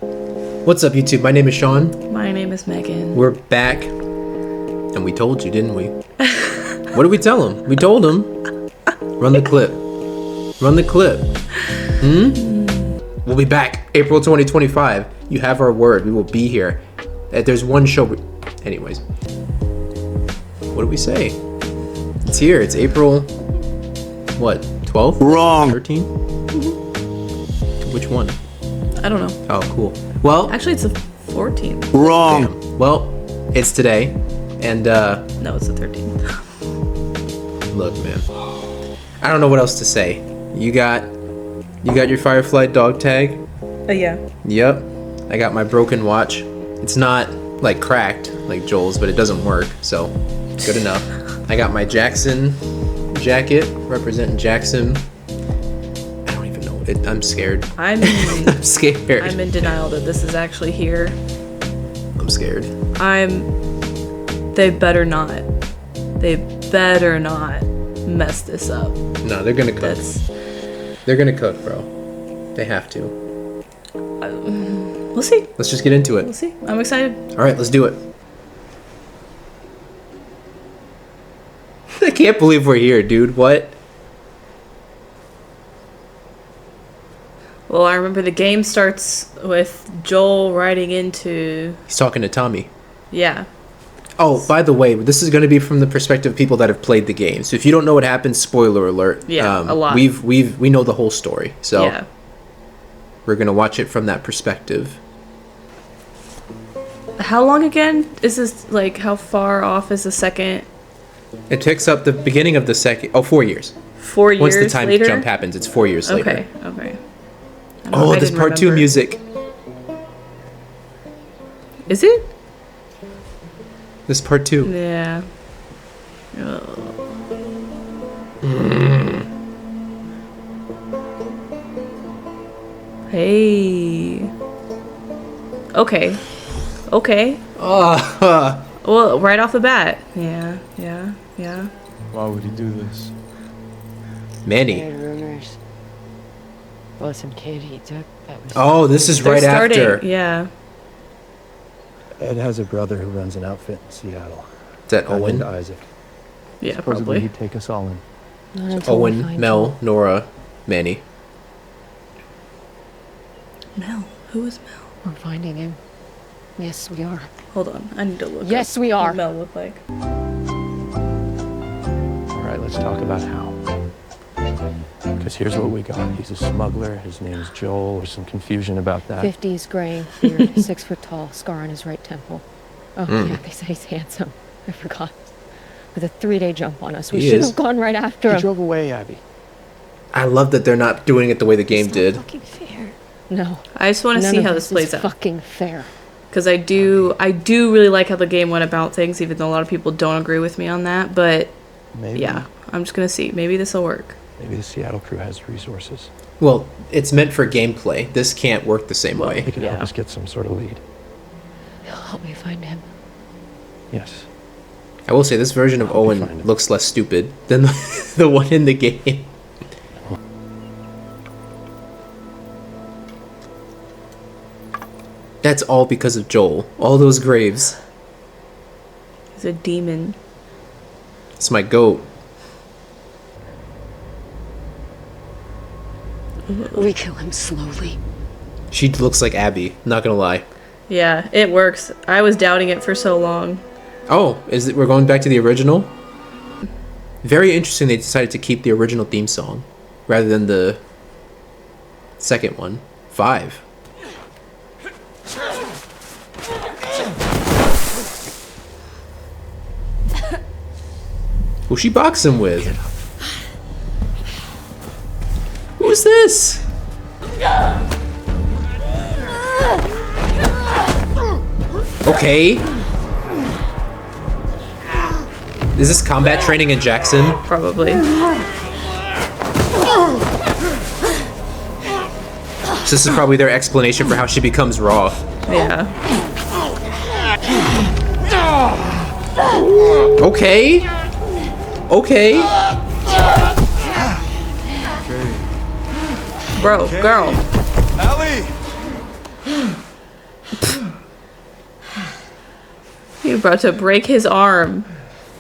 What's up, YouTube? My name is Sean. My name is Megan. We're back. And we told you, didn't we? What did we tell him? We told him. Run the clip. Run the clip. We'll be back April 2025. You have our word. We will be here. There's one show. Anyways. What do we say? It's here. It's April. What? 12th? Wrong. 13th? Which one? I don't know. Oh, cool. Well, Actually, it's the 14th. Wrong. damn. Well, it's today. And, No, it's the 13th. look, man. I don't know what else to say. You got your Firefly dog tag? Yeah. Yep. I got my broken watch. It's not, like, cracked like Joel's, but it doesn't work, so good enough. I got my Jackson jacket, representing Jackson. I don't even know. I'm scared. I'm I'm scared. I'm in denial that this is actually here. I'm scared. They better not. They better not mess this up. No, they're gonna cook. They're gonna cook, bro. They have to. We'll see. Let's just get into We'll it. see. I'm excited. All right, let's do it. I can't believe we're here, dude. What? Well, I remember the game starts with Joel riding into... He's talking to Tommy. Yeah. Oh, by the way, this is going to be from the perspective of people that have played the game. So if you don't know what happens, spoiler alert. Yeah, a lot. We know the whole story. So Yeah. we're going to watch it from that perspective. How long again? Is this, like, how far off is the second? It picks up the beginning of the second. Oh, 4 years. 4 years Once the time later? jump happens, it's 4 years later. Okay, okay. Oh, I this didn't part 2 remember. music. Is it? This part 2. Yeah. Hey. Okay. Okay. Well, right off the bat. Yeah. Why would he do this? Manny. Heard rumors. Well, some kid he took that was. Oh, this is They're right starting. after. Yeah. Ed has a brother who runs an outfit in Seattle. Is that Guy named Owen? Isaac. Yeah, Supposedly probably. he'd take us all in. Not until we Owen, find Mel, Joel. Nora, Manny. Mel. Who is Mel? We're finding him. Yes, we are. Hold on. I need to look. Yes, up we are. What Mel look like. All right, let's talk about how. Because here's what we got. He's a smuggler. His name's Joel. There's some confusion about that. 50s, gray, beard, 6 foot tall, scar on his right temple. Oh, yeah, they say he's handsome. I forgot. With a 3-day jump on us. We He should is. have gone right after He him. drove away, Abby. I love that they're not doing it the way the game It's did. not fucking fair. No. I just want to None see of how this plays is out. fucking fair. Because I do really like how the game went about things, even though a lot of people don't agree with me on that. But Maybe. yeah, I'm just gonna see. Maybe this will work. Maybe the Seattle crew has resources. Well, it's meant for gameplay. This can't work the same They way. can help Yeah. us get some sort of lead. He'll help me find him. Yes. I will say this version of I'll be Owen fine. looks less stupid than the one in the game. That's all because of Joel. All those graves. He's a demon. It's my goat. We kill him slowly. She looks like Abby, not gonna lie. Yeah, it works. I was doubting it for so long. Oh, we're going back to the original? Very interesting they decided to keep the original theme song rather than the second one. 5. Who's she boxing with? Who's this? Okay. Is this combat training in Jackson? Probably. So this is probably their explanation for how she becomes raw. Yeah. Okay. Okay. Bro, girl. Ellie! You're about to break his arm.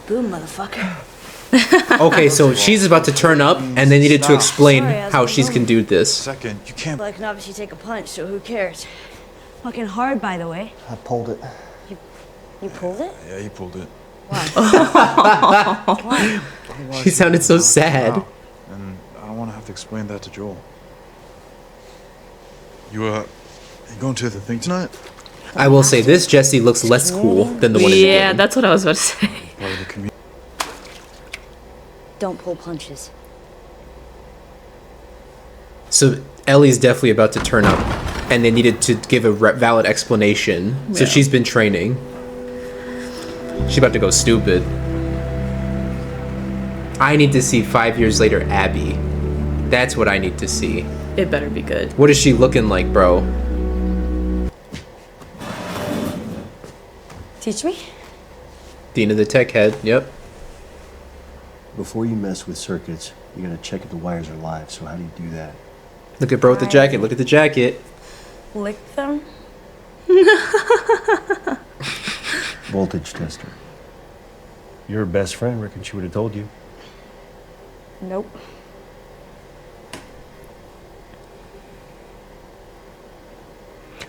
Boom, motherfucker. Okay, so she's about to turn up, and they needed to explain Sorry, I was how on she's the can do this. Second, you can't. Well, I can obviously take a punch, so who cares? Fucking hard, by the way. I pulled it. You pulled it? Yeah, he pulled it. Why? She sounded so sad. Wow. And I don't want to have to explain that to Joel. You going to the thing tonight? I will say this Jesse looks less cool than the one in the Yeah, game. that's what I was about to say. Part of the community. Don't pull punches. So Ellie's definitely about to turn up, and they needed to give a valid explanation. So Yeah. she's been training. She's about to go stupid. I need to see 5 years later Abby. That's what I need to see. It better be good. What is she looking like, bro? Teach me? Dina the tech head. Yep. Before you mess with circuits, you gotta check if the wires are live. So how do you do that? Look at bro with the jacket. Look at the jacket. Lick them? Voltage tester. Your best friend, reckon she would have told you. Nope.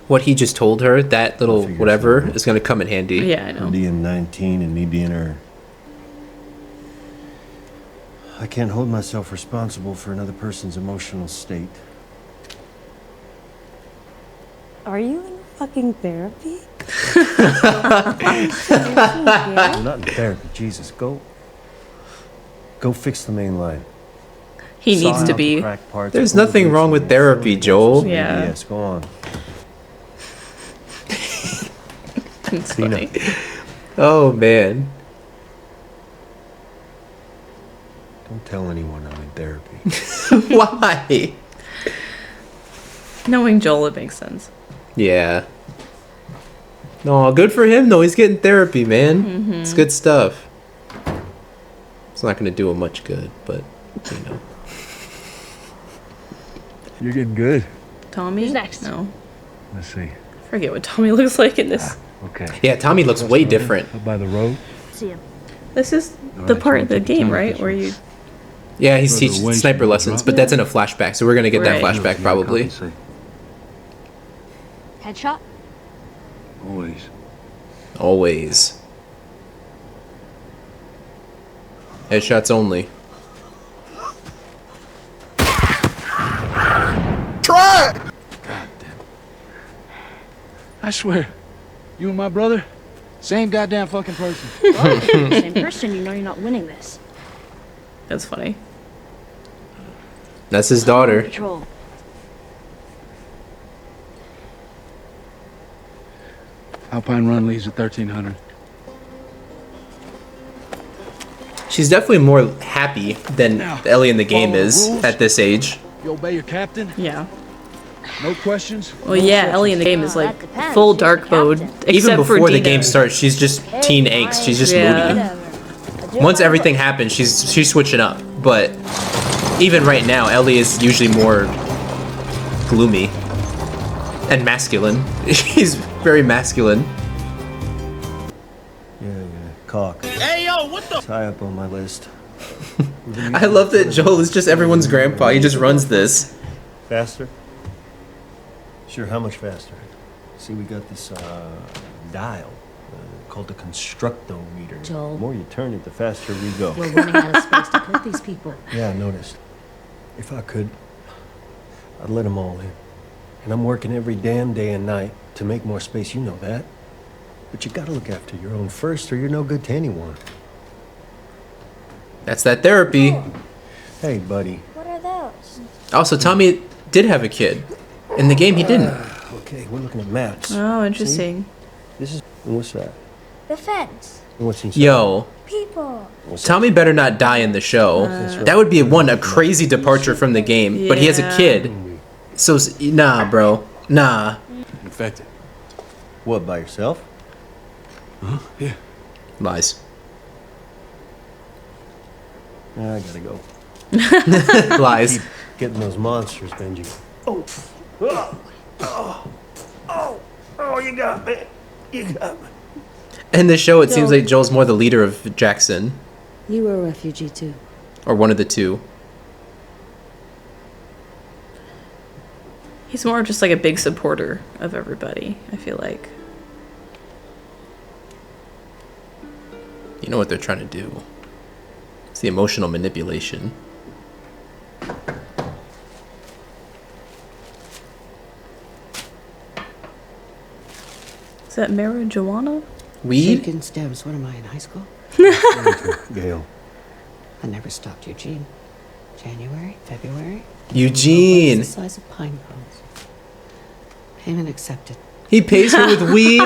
What he just told her, that little figure whatever, something. is going to come in handy. Yeah, I Her know. being 19 and me being her. I can't hold myself responsible for another person's emotional state. Are you in fucking therapy? I'm not in therapy. Jesus, go fix the main line. He Saw needs out to the be. cracked parts, There's pull the nothing brakes wrong on with it, therapy, fill the Joel. gases, Yeah. Yes, go on. It's Dina. funny. Oh, man. Don't tell anyone I'm in therapy. Why? Knowing Joel, it makes sense. Yeah. No, good for him, though. He's getting therapy, man. It's good stuff. It's not going to do him much good, but, you know. You're getting good. Tommy? Who's next? No. Let's see. Forget what Tommy looks like in this. Okay. Yeah, Tommy looks way different. Up by the road. See him. This is the part of the game, right? Where you. Yeah, he's teaching sniper lessons, but that's in a flashback, so we're going to get that Right. flashback probably. Headshot? Always. Always. Headshots only. I swear, you and my brother, same goddamn fucking person. Same person, you know you're not winning this. That's funny. That's his daughter. Patrol. Alpine Run leaves at 1300. She's definitely more happy than Ellie in the game Follow the is rules. at this age. You obey your captain, Yeah. no questions. Well, yeah, Ellie in the game is like That depends. full She's the dark mode. captain. Except Even for before the Dina. game starts, she's just teen angst. She's just Yeah. moody. Whatever. Once everything happens, she's switching up. But even right now, Ellie is usually more gloomy and masculine. She's very masculine. Yeah, cock. Hey, yo, what the? It's high up on my list. I love that Joel is just everyone's grandpa. He just runs this. Faster? Sure, how much faster? See, we got this dial called the constructometer. Joel. The more you turn it, the faster we go. We're running out of space to put these people. Yeah, I noticed. If I could, I'd let them all in. And I'm working every damn day and night to make more space, you know that. But you gotta look after your own first, or you're no good to anyone. That's that therapy. Hey, buddy. What are those? Also, Tommy did have a kid. In the game, he didn't. Okay, we're looking at maps. Oh, interesting. This is. And what's that? The fence. And what's inside? Yo, People. What's Tommy better not die in the show. That would be a crazy departure from the game. But he has a Yeah. kid. So, nah, bro. Nah. Infected. What, by yourself? Yeah. Lies. I gotta go. Lies. Keep getting those monsters, Benji. Oh, you got me. You got me. In the show, it seems Joel. like Joel's more the leader of Jackson, You were a refugee too. or one of the two. He's more just like a big supporter of everybody, I feel like. You know what they're trying to do. It's the emotional manipulation. Is that marijuana? Weed? Shaking stems. What am I in high school? Gail. I never stopped Eugene. January, February. Eugene. The size of pine cones. Payment accepted. He pays her with weed?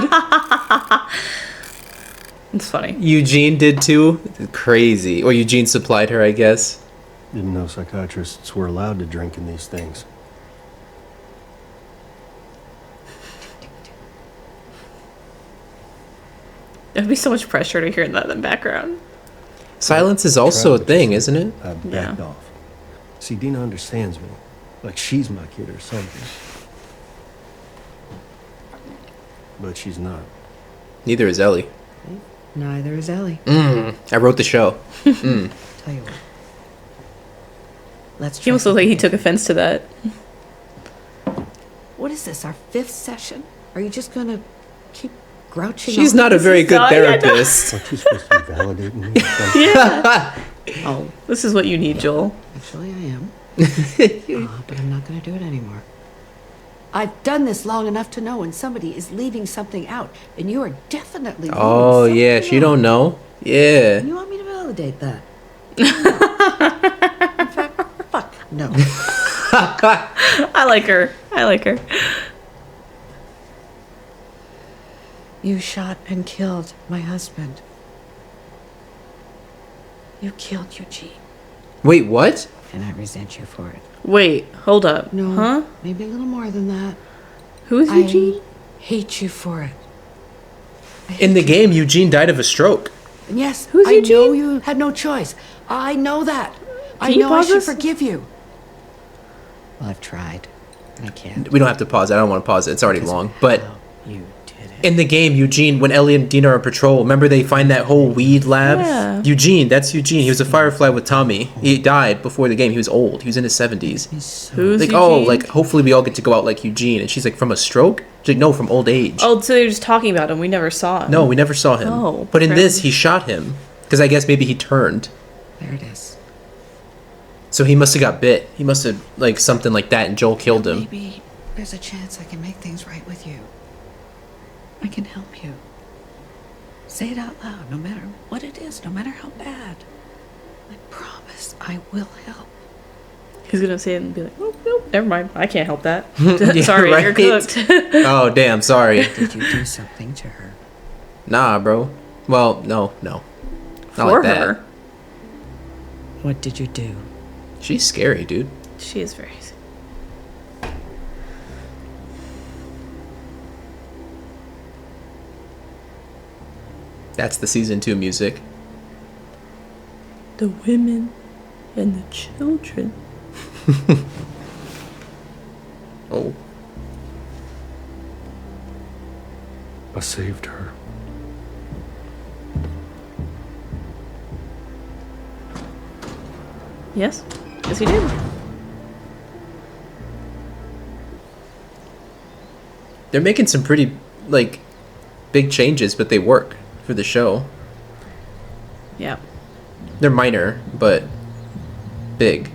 It's funny. Eugene did too? Crazy. Or Eugene supplied her, I guess. Didn't know psychiatrists were allowed to drink in these things. There'd be so much pressure to hear that in the background. Silence is also a thing, isn't it? I backed Yeah. off. See, Dina understands me. Like she's my kid or something. But she's not. Neither is Ellie. Neither is Ellie. I wrote the show. Tell you what. Let's He almost looked like he took offense to that. What is this, our fifth session? Are you just gonna keep grouching? She's on? not a very good not- yeah, no. therapist. Like she's supposed to be validating me or something. Oh, This is what you need, Joel. actually I am. But I'm not gonna do it anymore. I've done this long enough to know when somebody is leaving something out, and you are definitely leaving Oh, yeah. something She out. don't know. Yeah. You want me to validate that? In fact, fuck no. I like her. I like her. You shot and killed my husband. You killed Eugene, Wait, what? and I resent you for it. Wait, hold up. No, Huh? maybe a little more than that. Who is Eugene? I hate you for it. I In the hate you. game, Eugene died of a stroke. And yes, Who's I know Eugene? you had no choice. I know that. I you know I pause should this? forgive you. Well, I've tried. I can't. We don't have to pause it. I don't want to pause it. It's already long. But How you did it. in the game, Eugene, when Ellie and Dina are on patrol, remember they find that whole weed lab? Yeah. Eugene, that's Eugene. He was a Firefly with Tommy. He died before the game. He was old. He was in his 70s. He's so Who's Like, Eugene? oh, like, hopefully we all get to go out like Eugene. And she's like, from a stroke? She's like, no, from old age. Oh, so they were just talking about him. We never saw him. No, we never saw him. Oh, but in this, apparently. he shot him. Because I guess maybe he turned. There it is. So he must have got bit. He must have, like, something like that, and Joel killed him. Maybe there's a chance I can make things right with you. I can help you. Say it out loud, no matter what it is, no matter how bad. I promise I will help. He's gonna say it and be like, oh, nope, never mind. I can't help that. Yeah, Sorry, you're right. cooked. Oh, damn, sorry. Did you do something to her? Nah, bro. Well, no. Not For like that. her. What did you do? She's scary, dude. She is very. That's the season 2 music. The women and the children. Oh. I saved her. Yes? Yes, he did. They're making some pretty, like, big changes, but they work for the show. Yeah. They're minor, but big.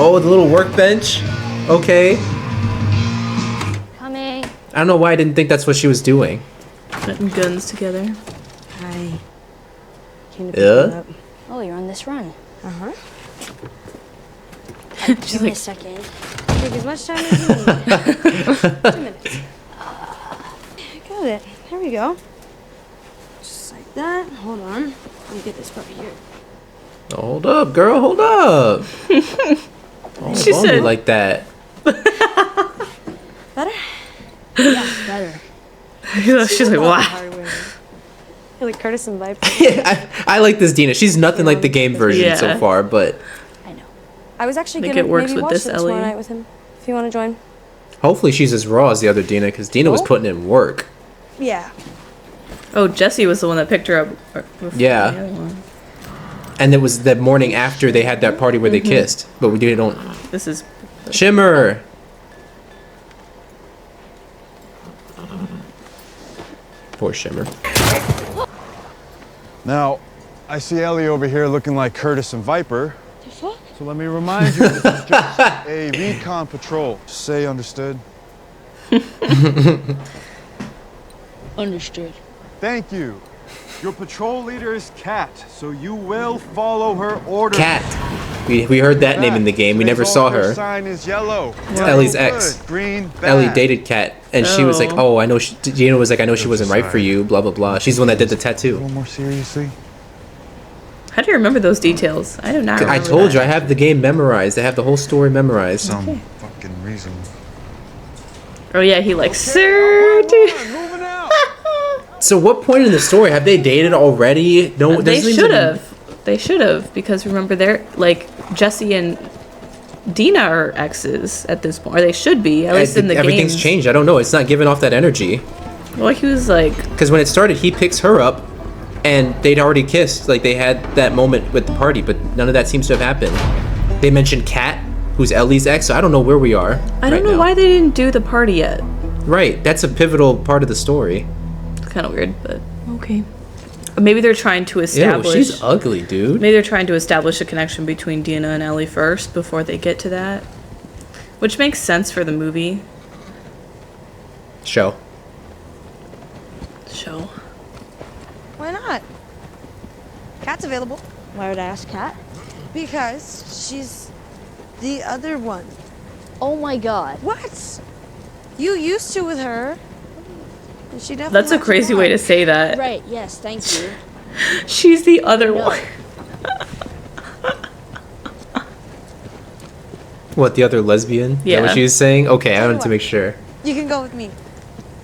Oh, the little workbench? Okay. Coming. I don't know why I didn't think that's what she was doing. Putting guns together. Hi. Came to pick Yeah? you up. Oh, you're on this run. Uh-huh. She's Give me a like, second. Take as much time as you need. 2 minutes. Got it. There we go. Just like that. Hold on. Let me get this puppy here. Hold up, girl, hold up. Oh, She don't be said- like that. Better? Yeah, better. she's like, The wow. hard way. You're like Curtis and Viper. I like this Dina. She's nothing like the game version so Yeah. far, but I know. I was actually Think gonna it works maybe with watch this it tomorrow Ellie. night with him. If you want to join. hopefully she's as raw as the other Dina, because Dina was Oh. putting in work. Yeah. Oh, Jesse was the one that picked her up. Before Yeah. the other one. And it was the morning after they had that party where they kissed, but we don't. This is Shimmer. Poor Shimmer. Now, I see Ellie over here looking like Curtis and Viper. So let me remind you, this is just a recon patrol. Say understood. Understood. Thank you. Your patrol leader is Kat, so you will follow her orders. Cat. We heard that name in the game. We never saw her. Sign is yellow. It's Ellie's ex. Good, green, bad. Ellie dated Kat, and she was like, "Oh, I know." Dina was like, "I know she wasn't right for you." Blah blah blah. She's the one that did the A tattoo. little more seriously. How do you remember those details? I do not. I remember told you, I that. have the game memorized. I have the whole story memorized. Some fucking reason. Oh yeah, he like sir. Moving out. So, what point in the story have they dated already? No, They doesn't should even- have. They should have, because remember, they're like Jesse and Dina are exes at this point, or they should be, at least in the Everything's games. changed. I don't know. It's not giving off that energy. Well, he was like, Because when it started, he picks her up, and they'd already kissed. Like they had that moment with the party, but none of that seems to have happened. They mentioned Kat, who's Ellie's ex. So I don't know where we are. I don't right know now. why they didn't do the party yet. Right, that's a pivotal part of the story. It's kind of weird, but okay. Maybe they're trying to Ew, establish. she's ugly, dude. Maybe they're trying to establish a connection between Dina and Ellie first before they get to that, which makes sense for the movie Show. show. Why not? Kat's available. Why would I ask Kat? Because she's the other one. Oh my god. What? You used to with her. And she definitely That's a left you crazy way to out. say that. Right, yes, thank you. She's the other No. one. What, the other lesbian? Is that Yeah. what she was saying? Okay, I Tell you wanted to what. make sure. You can go with me.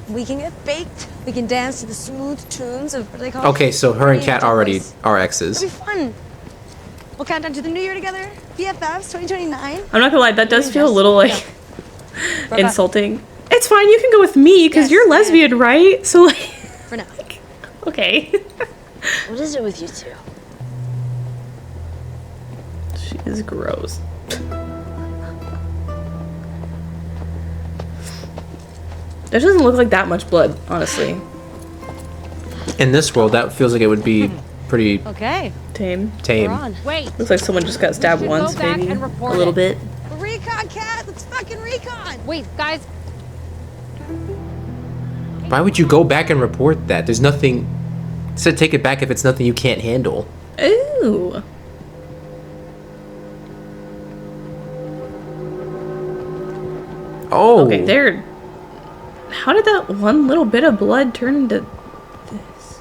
We can get baked. We can dance to the smooth tunes of what do they call it? Okay, so her and Party Kat already Boys. are exes. It'll be fun. We'll count down to the new year together. BFFs 2029. I'm not gonna lie, that does feel a little like Broke up. insulting. It's fine, you can go with me because Yes, you're yeah. lesbian, right? So like, For now. okay. What is it with you two? She is gross. There doesn't look like that much blood, honestly. In this world, that feels like it would be pretty Okay. Tame. tame. We're on. Wait. Looks like someone just got stabbed should once, go back maybe. and A report little it. bit. Recon, Kat. Let's fucking recon. Wait, guys. Why would you go back and report that? There's nothing. It said take it back if it's nothing you can't handle. Ooh. Oh. Okay, there. How did that one little bit of blood turn into this?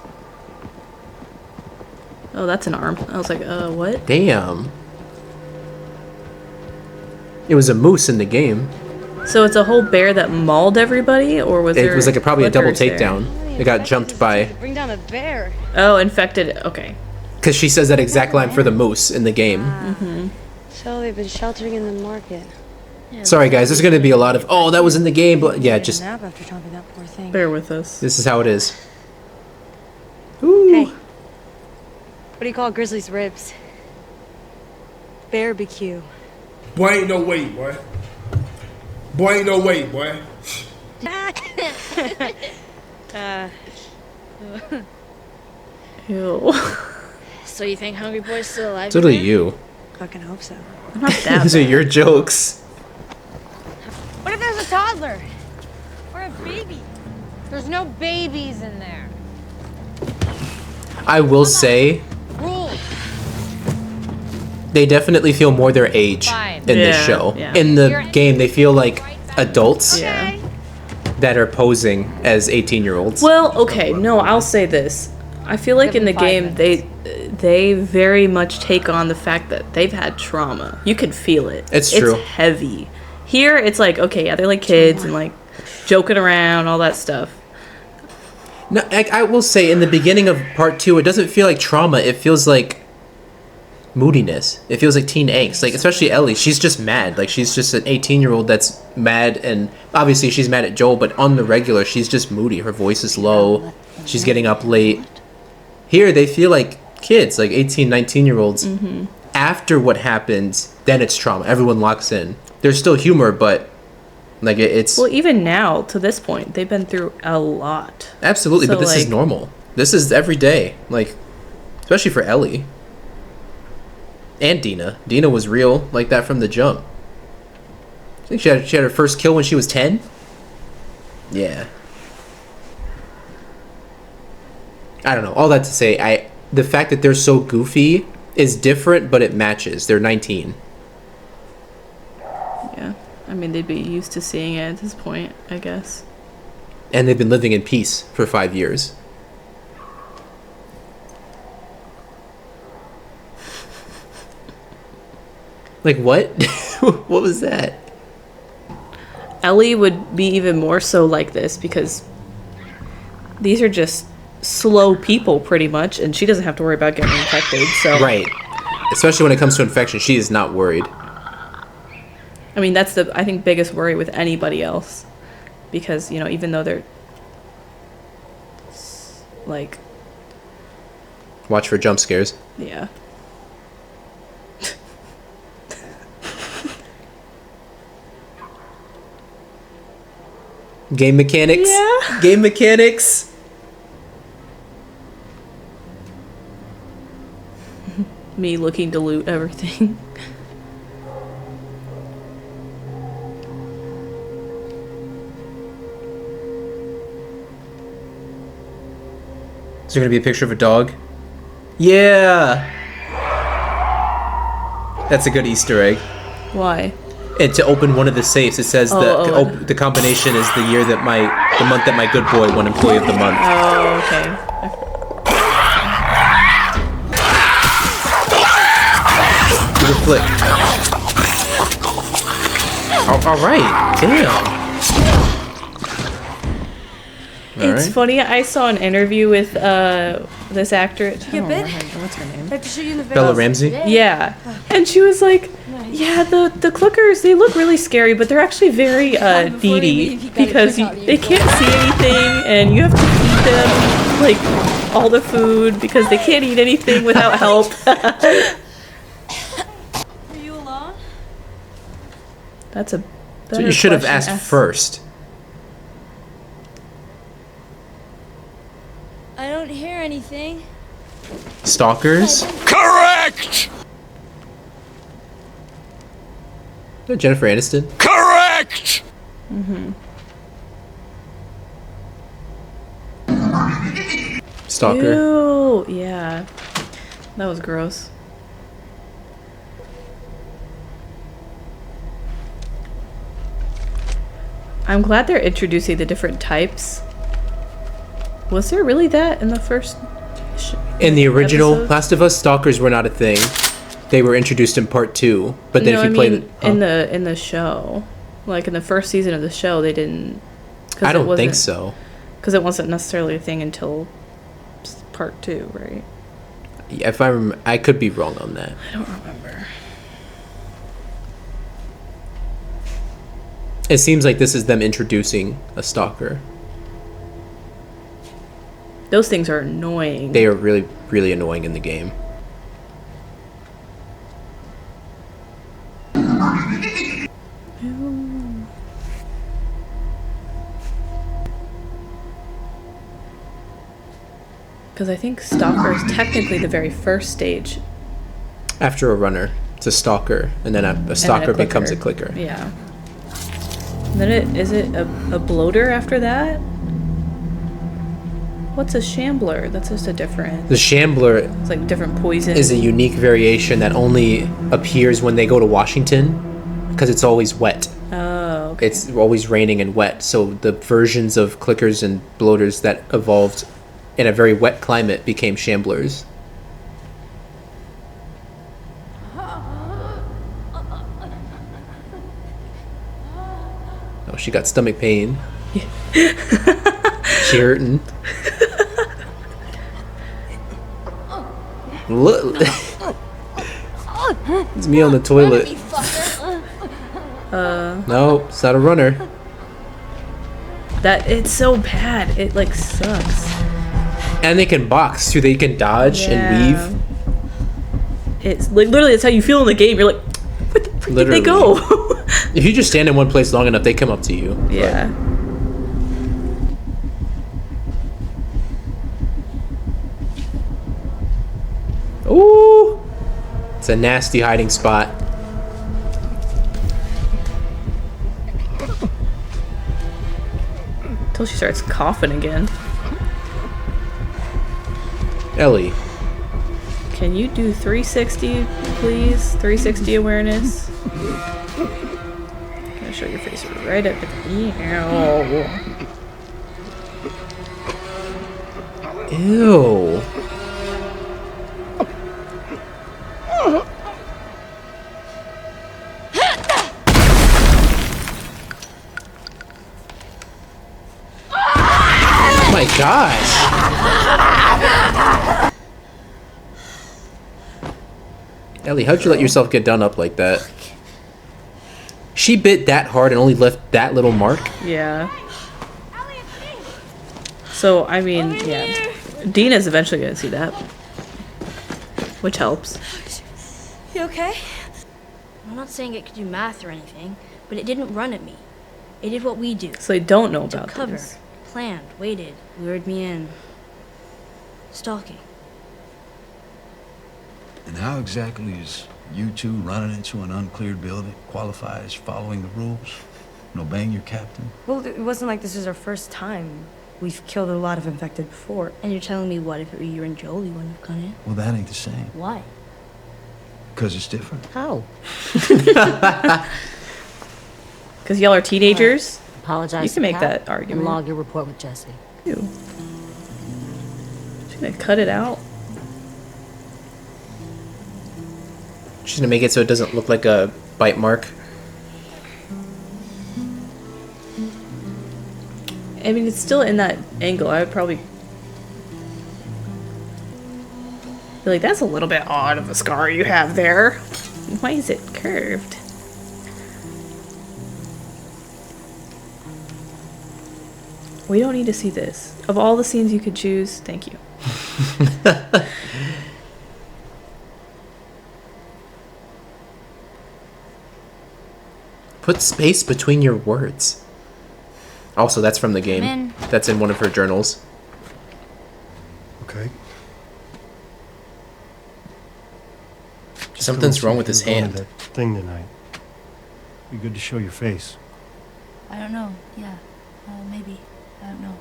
Oh, that's an arm. I was like, what? Damn. It was a moose in the game. So it's a whole bear that mauled everybody, or was It there? was like probably a double clickers there? takedown. It got jumped by. Bring down a bear. Oh, infected. Okay. Because she says that exact line for the moose in the game. So they've been sheltering in the market. Sorry, guys. There's going to be a lot of, oh, that was in the game. But yeah, just Nap after chomping that poor thing. Bear with us. this is how it is. Ooh. Hey. What do you call grizzly's ribs? Barbecue. Boy, ain't no way, boy. Boy, ain't no way, boy. Ew. So you think Hungry Boy's still alive? So do man? you. Fucking hope so. I'm not that These are bad. your jokes. What if there's a toddler? Or a baby? There's no babies in there. I will say, Rules. they definitely feel more their age Fine. in this Yeah, show. yeah. In the game, they feel like adults Yeah. that are posing as 18-year-olds. Well, okay. No, I'll say this. I feel like Give in the them 5 game they very much take on the fact that they've had trauma. You can feel it. It's true. It's heavy. Here, it's like, okay, yeah, they're like kids and like joking around, all that stuff. No, I will say in the beginning of part 2, it doesn't feel like trauma. It feels like moodiness. It feels like teen angst. Like, especially Ellie, she's just mad. Like, she's just an 18-year-old that's mad, and obviously she's mad at Joel, but on the regular, she's just moody. Her voice is low. She's getting up late. Here, they feel like kids, like 18, 19-year-olds. Mm-hmm. After what happens, then it's trauma. Everyone locks in. There's still humor, but like it's... Well, even now, to this point, they've been through a lot. Absolutely, So, but this is like- normal. This is every day. Like, especially for Ellie. And Dina. Dina was real like that from the jump. I think she had her first kill when she was 10? Yeah. I don't know. All that to say, the fact that they're so goofy is different, but it matches. They're 19. Yeah. I mean, they'd be used to seeing it at this point, I guess. And they've been living in peace for 5 years. Like, what? What was that? Ellie would be even more so like this because these are just slow people pretty much, and she doesn't have to worry about getting infected. So Right. Especially when it comes to infection, she is not worried. I mean, that's the, I think, biggest worry with anybody else. Because, you know, even though they're like, Watch for jump scares. yeah. Game mechanics. Yeah. Game mechanics. Me looking to loot everything. Is there gonna be a picture of a dog? Yeah. That's a good Easter egg. Why? And to open one of the safes, it says the combination is the month that my good boy won Employee of the Month. Oh, okay. Give a flick. All right. Damn. It's funny. I saw an interview with this actor. You bit? What's her name? I have to shoot you in the face. Bella Ramsey? Yeah, and she was like, "Yeah, the clickers, they look really scary, but they're actually very needy because they can't see anything, and you have to feed them like all the food because they can't eat anything without help." Are you alone? That's a. So you should have asked first. I don't hear anything. Stalkers? Correct! Jennifer Aniston? Correct! Stalker. Ew, yeah, that was gross. I'm glad they're introducing the different types. Was there really that in the first? In the original episode? Last of Us, stalkers were not a thing. They were introduced in part 2. But then No, if you I play mean, in the show, like in the first season of the show, they didn't. I don't think so. Because it wasn't necessarily a thing until part 2, right? If I could be wrong on that. I don't remember. It seems like this is them introducing a stalker. Those things are annoying. They are really, really annoying in the game. Because I think Stalker is technically the very first stage. After a runner, it's a stalker, and then a stalker becomes a clicker. Yeah. And then is it a bloater after that? What's a shambler? That's just a different. The shambler It's like different poison. is a unique variation that only appears when they go to Washington, because it's always wet. Oh, okay. It's always raining and wet, so the versions of clickers and bloaters that evolved in a very wet climate became shamblers. Oh, she got stomach pain. She she hurting? Look. It's me on the toilet. No, it's not a runner. That it's so bad. It like sucks. And they can box too. They can dodge and weave. It's like literally that's how you feel in the game. You're like, where the frick did they go? If you just stand in one place long enough, they come up to you. Yeah. Ooh, it's a nasty hiding spot. Until she starts coughing again. Ellie. Can you do 360, please? 360 awareness. Gonna show your face right up at the Ew. Oh my gosh. Ellie, how'd you let yourself get done up like that? She bit that hard and only left that little mark? Yeah. So, I mean, yeah. Dina's eventually gonna see that. Which helps. You okay? I'm not saying it could do math or anything, but it didn't run at me. It did what we do. So they don't know Took about cover, this. planned, waited, lured me in. Stalking. And how exactly is you two running into an uncleared building qualify as following the rules and obeying your captain? Well, it wasn't like this is our first time. We've killed a lot of infected before. And you're telling me what, if it were you and Joel, you wouldn't have gone in? Well, that ain't the same. Why? Because it's different. How? Because y'all are teenagers? Apologize. You can make to Kat that and argument. log your report with Jesse. Ew. She's gonna cut it out. She's gonna make it so it doesn't look like a bite mark. I mean, it's still in that angle. I would probably be like, that's a little bit odd of a scar you have there. Why is it curved? We don't need to see this. Of all the scenes you could choose, thank you. Put space between your words. Also, that's from the game. in. That's in one of her journals. Okay. Something's wrong with his Going to hand. That thing tonight. Be good to show your face. I don't know. Yeah. Maybe. I don't know.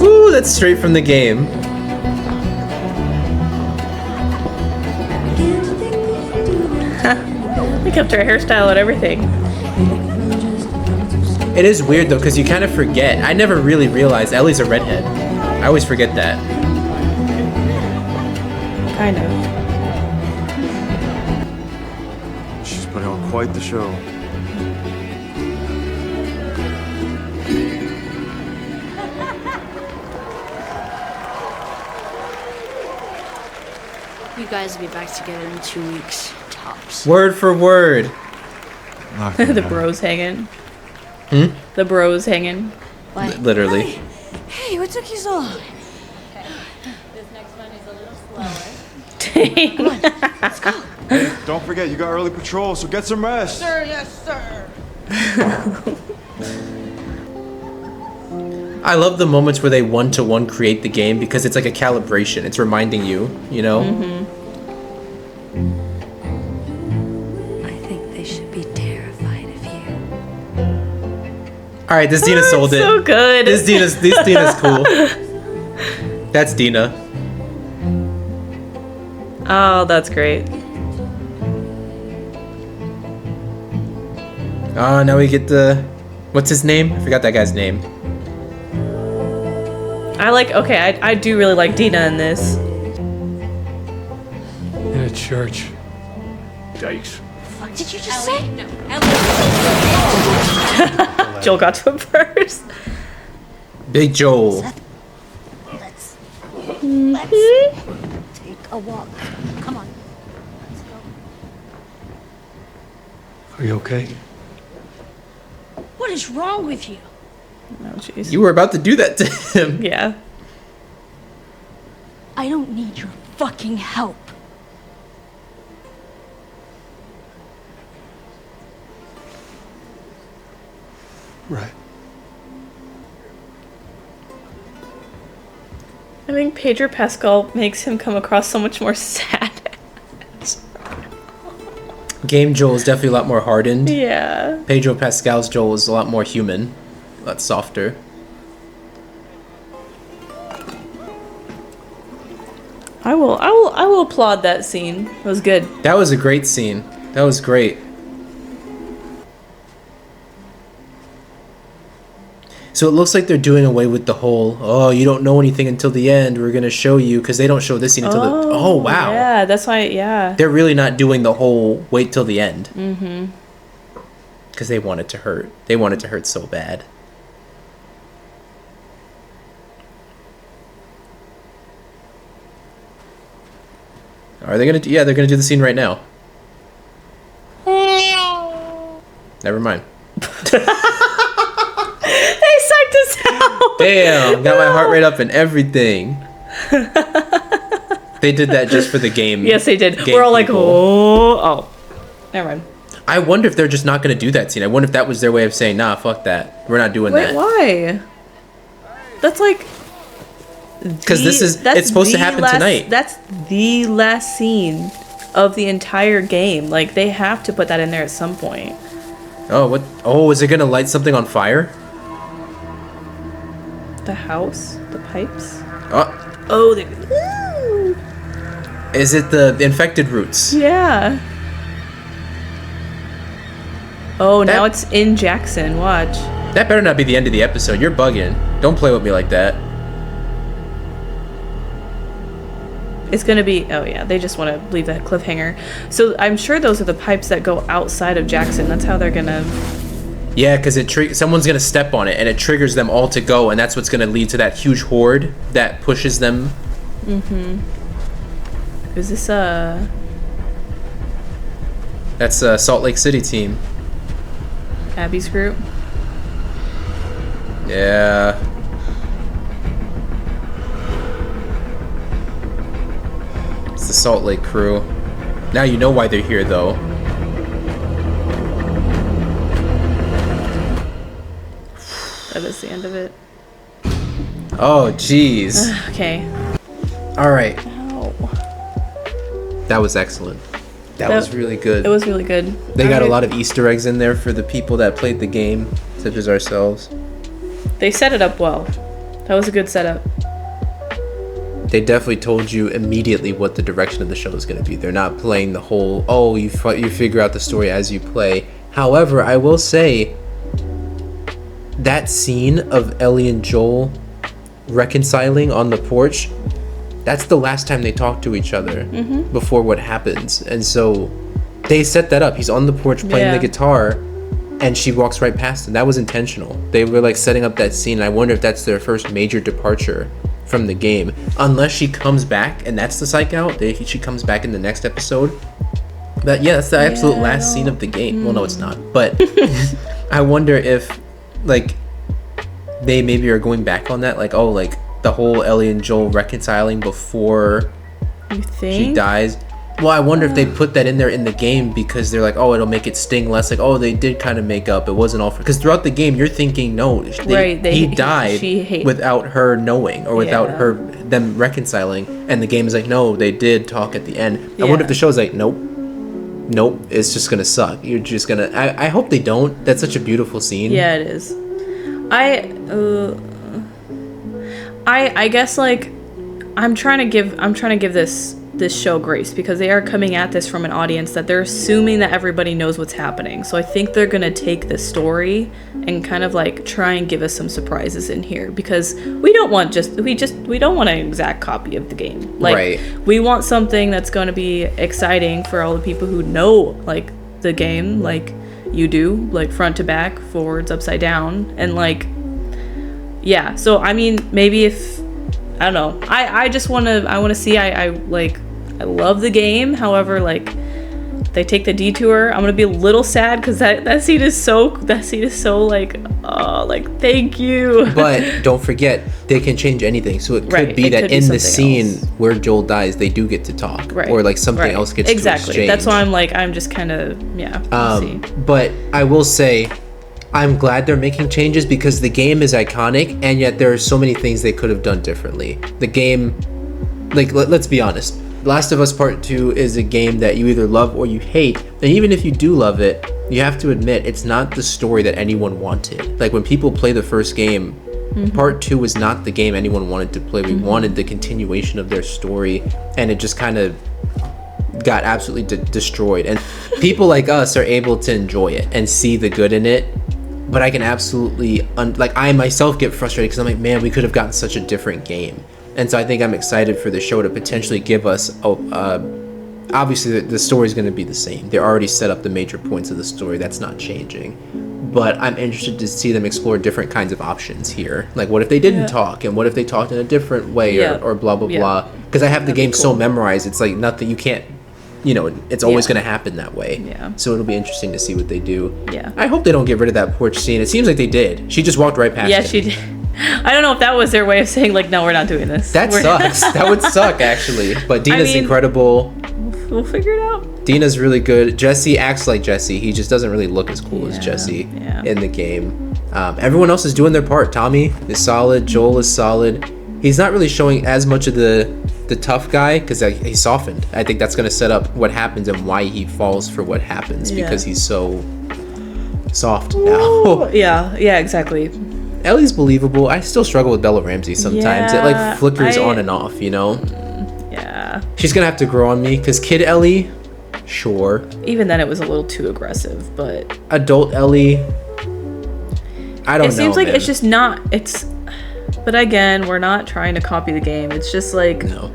Ooh, that's straight from the game. They kept her hairstyle and everything. It is weird though, because you kind of forget. I never really realized Ellie's a redhead. I always forget that. Kind of. She's putting on quite the show. You guys will be back together in 2 weeks, tops. Word for word. The bros hanging. Hmm? The bros hanging. Literally. Hey, what took you so long? This next one is a little slower. Dang. Hey, don't forget, you got early patrol, so get some rest. Sir, yes, sir. I love the moments where they one-to-one create the game because it's like a calibration. It's reminding you, you know? I think they should be terrified of you. Alright, this Dina sold it. So good. This Dina's cool. That's Dina. Oh, that's great. Oh, now we get the... What's his name? I forgot that guy's name. I like, okay, I do really like Dina in this. In a church. Yikes. did you just say? No, Ellie. Joel got to it first. Big Joel. Let's take a walk. Come on. Let's go. Are you okay? What is wrong with you? Oh, jeez. You were about to do that to him. Yeah. I don't need your fucking help. Right. I think Pedro Pascal makes him come across so much more sad. Game Joel is definitely a lot more hardened. Yeah. Pedro Pascal's Joel is a lot more human. A lot softer. I will applaud that scene. It was good. That was a great scene. That was great. So it looks like they're doing away with the whole, oh, you don't know anything until the end. We're going to show you, because they don't show this scene until the... Oh, wow. Yeah, that's why, yeah. They're really not doing the whole wait till the end. Mm-hmm. Because they want it to hurt. They want it to hurt so bad. Are they going to... Yeah, they're going to do the scene right now. Never mind. They psyched us out. Damn, got my heart rate up and everything. They did that just for the game. Yes, they did. Game We're all like, people. oh. Never mind. I wonder if they're just not going to do that scene. I wonder if that was their way of saying, nah, fuck that. We're not doing Wait, that. why? That's like... Because it's supposed to happen tonight. That's the last scene of the entire game. Like, they have to put that in there at some point. Oh, what? Oh, is it going to light something on fire? The house? The pipes? Oh, they... is it the infected roots? Yeah. Oh, now it's in Jackson. Watch. That better not be the end of the episode. You're bugging. Don't play with me like that. It's gonna be... Oh, yeah. They just want to leave that cliffhanger. So I'm sure those are the pipes that go outside of Jackson. That's how they're gonna... Yeah, because someone's going to step on it, and it triggers them all to go, and that's what's going to lead to that huge horde that pushes them. Mm-hmm. Is this That's a Salt Lake City team. Abby's group? Yeah. It's the Salt Lake crew. Now you know why they're here, though. That is the end of it. Oh, jeez. Okay. All right. Ow. That was excellent. That was really good. It was really good. They got a lot of Easter eggs in there for the people that played the game, such as ourselves. They set it up well. That was a good setup. They definitely told you immediately what the direction of the show is going to be. They're not playing the whole, oh, you figure out the story as you play. However, I will say that scene of Ellie and Joel reconciling on the porch, that's the last time they talk to each other before what happens. And so they set that up. He's on the porch playing the guitar, and she walks right past him. That was intentional. They were like setting up that scene. And I wonder if that's their first major departure from the game, unless she comes back and that's the psych out. She comes back in the next episode. But yeah, that's the absolute last scene of the game. Well, no, it's not. But I wonder if like they maybe are going back on that, like, oh, like the whole Ellie and Joel reconciling before she dies. Well, I wonder if they put that in there in the game because they're like, oh, it'll make it sting less. Like, oh, they did kind of make up. It wasn't all for... Because throughout the game, you're thinking, no, he died without her knowing or without them reconciling. And the game is like, no, they did talk at the end. I wonder if the show's like, nope, it's just going to suck. You're just going to... I hope they don't. That's such a beautiful scene. Yeah, it is. I guess, like, I'm trying to give this show grace because they are coming at this from an audience that they're assuming that everybody knows what's happening. So I think they're gonna take this story and kind of like try and give us some surprises in here because we don't want an exact copy of the game. Like we want something that's gonna be exciting for all the people who know like the game like you do, like front to back, forwards, upside down, and like, yeah. So I mean, maybe if I don't know, I just want to see. I love the game. However, like, they take the detour, I'm gonna be a little sad because that scene is so like, oh, like, thank you. But don't forget, they can change anything. So it could Right, be it that could be in the something scene where Joel dies, they do get to talk, Right. or like something Right. else gets exactly. to exchange. That's why I'm just kind of we'll see. But I will say, I'm glad they're making changes because the game is iconic, and yet there are so many things they could have done differently. The game, like, let's be honest, Last of Us Part 2 is a game that you either love or you hate, and even if you do love it, you have to admit it's not the story that anyone wanted. Like, when people play the first game, Part 2 was not the game anyone wanted to play. We wanted the continuation of their story, and it just kind of got absolutely destroyed. And people like us are able to enjoy it and see the good in it, but I can absolutely like, I myself get frustrated because I'm like, man, we could have gotten such a different game. And so I think I'm excited for the show to potentially give us obviously the story's going to be the same. They already set up the major points of the story. That's not changing, but I'm interested to see them explore different kinds of options here. Like, what if they didn't talk, and what if they talked in a different way, or blah blah blah. Because I have the game so memorized, it's like nothing, you can't, it's always going to happen that way. So it'll be interesting to see what they do. I hope they don't get rid of that porch scene. It seems like they did. She just walked right past it. She did. I don't know if that was their way of saying, like, no, we're not doing this. That sucks. That would suck, actually. But Dina's incredible. We'll figure it out. Dina's really good. Jesse acts like Jesse. He just doesn't really look as cool as Jesse in the game. Everyone else is doing their part. Tommy is solid. Joel is solid. He's not really showing as much of the tough guy because he's softened. I think that's going to set up what happens and why he falls for what happens, because he's so soft now. Yeah, exactly. Ellie's believable. I still struggle with Bella Ramsey sometimes. It like flickers on and off, Yeah. She's gonna have to grow on me because Kid Ellie, sure. Even then, it was a little too aggressive, but adult Ellie, I don't know. It seems like man. it's just not. It's. But again, we're not trying to copy the game. It's just like. No.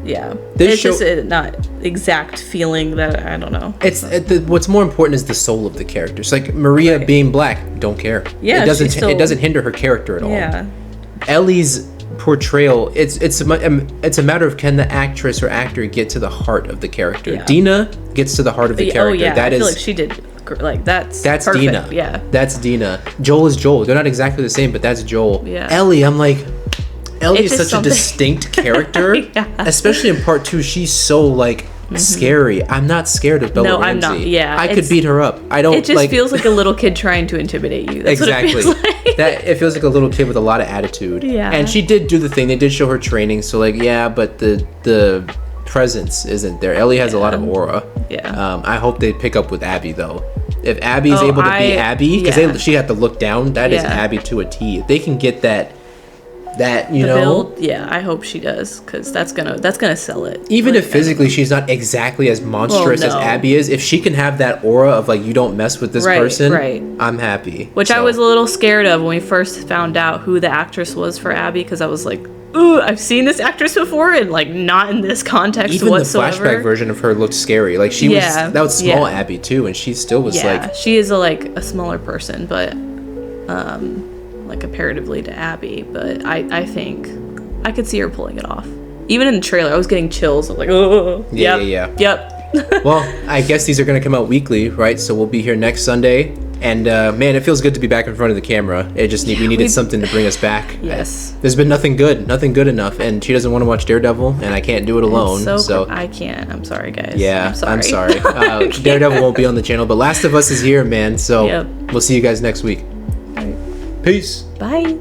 Yeah. This it's just not exact feeling that I don't know. It's what's more important is the soul of the characters. Like Maria being black, don't care. Yeah, it doesn't hinder her character at all. Yeah. Ellie's portrayal, it's a matter of, can the actress or actor get to the heart of the character. Yeah. Dina gets to the heart of the character. Oh yeah, that I feel is, like she did. Like that's perfect. Dina. Yeah. That's Dina. Joel is Joel. They're not exactly the same, but that's Joel. Yeah. Ellie, I'm like, Ellie is such something. a distinct character, especially in part 2. She's so like scary. I'm not scared of Bella Ramsey. I'm not. Yeah, I could beat her up. I don't. It just feels like a little kid trying to intimidate you. That's exactly. What it feels like. That it feels like a little kid with a lot of attitude. Yeah. And she did do the thing. They did show her training. So like, yeah, but the presence isn't there. Ellie has a lot of aura. Yeah. I hope they pick up with Abby though. If Abby's able to be Abby, because she had to look down. That is Abby to a T. If they can get that build, I hope she does, because that's gonna sell it. Even if physically she's not exactly as monstrous as Abby is, if she can have that aura of like, you don't mess with this person, I'm happy. Which I was a little scared of when we first found out who the actress was for Abby, because I was like, ooh, I've seen this actress before, and like not in this context even whatsoever. The flashback version of her looked scary. Like she was, that was small Abby too, and she still was like, she is a smaller person, but like comparatively to Abby, but I think I could see her pulling it off. Even in the trailer, I was getting chills. I'm like, oh, yep. Well, I guess these are going to come out weekly, right? So we'll be here next Sunday, and man, it feels good to be back in front of the camera. It just we needed something to bring us back. Yes. There's been nothing good enough, and she doesn't want to watch Daredevil, and I can't do it alone. So I can't. I'm sorry, guys. Yeah, I'm sorry. Daredevil won't be on the channel, but Last of Us is here, man. So we'll see you guys next week. Peace. Bye.